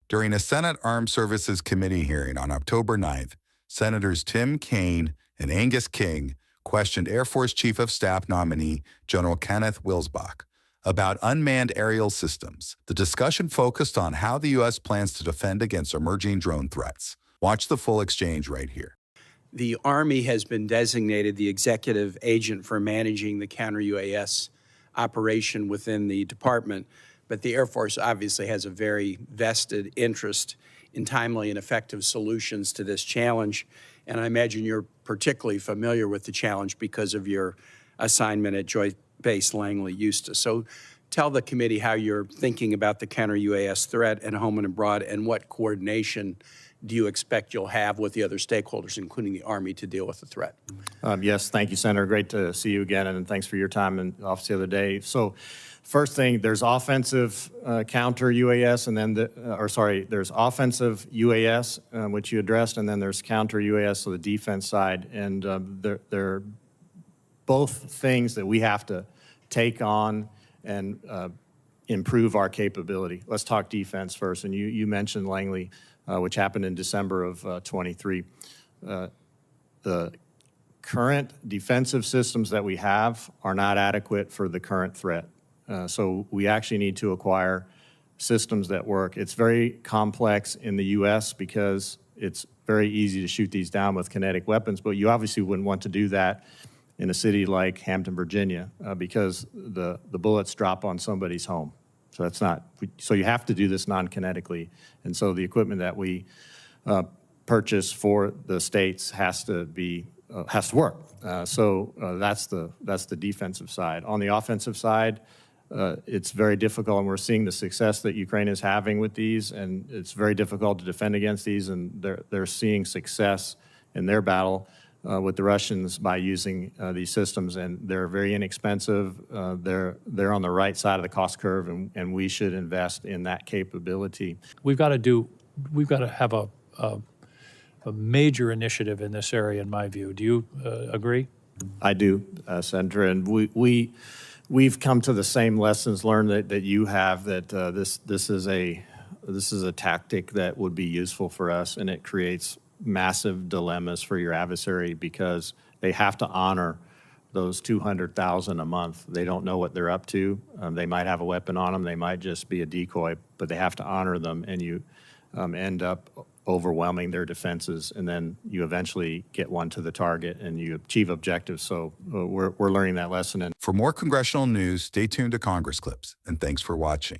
During a Senate Armed Services Committee hearing on October 9th, Senators Tim Kaine and Angus King questioned Air Force Chief of Staff nominee General Kenneth Wilsbach about unmanned aerial systems. The discussion focused on how the U.S. plans to defend against emerging drone threats. Watch the full exchange right here. The Army has been designated the executive agent for managing the counter-UAS operation within the department, but the Air Force obviously has a very vested interest in timely and effective solutions to this challenge. And I imagine you're particularly familiar with the challenge because of your assignment at Joint Base Langley, Eustis. So tell the committee how you're thinking about the counter-UAS threat at home and abroad, and what coordination do you expect you'll have with the other stakeholders, including the Army, to deal with the threat? Yes, thank you, Senator. Great to see you again, and thanks for your time in the office the other day. So first thing, there's offensive counter UAS, and then, there's offensive UAS, which you addressed, and then there's counter UAS, so the defense side. And they're both things that we have to take on and improve our capability. Let's talk defense first. And you mentioned Langley, which happened in December of 23. The current defensive systems that we have are not adequate for the current threat. So we actually need to acquire systems that work. It's very complex in the U.S. because it's very easy to shoot these down with kinetic weapons, but you obviously wouldn't want to do that in a city like Hampton, Virginia, because the bullets drop on somebody's home. So that's not, so you have to do this non-kinetically. And so the equipment that we purchase for the states has to work. That's the defensive side. On the offensive side, it's very difficult, and we're seeing the success that Ukraine is having with these, and it's very difficult to defend against these, and they're seeing success in their battle with the Russians by using these systems, and they're very inexpensive. They're on the right side of the cost curve, and we should invest in that capability. We've got to have a major initiative in this area, in my view. Do you agree? I do, Senator, and we've come to the same lessons learned that you have. That this is a tactic that would be useful for us, and it creates massive dilemmas for your adversary because they have to honor those 200,000 a month. They don't know what they're up to. They might have a weapon on them. They might just be a decoy, but they have to honor them, and you end up overwhelming their defenses, and then you eventually get one to the target and you achieve objectives. So we're learning that lesson. For more congressional news, stay tuned to Congress Clips, and thanks for watching.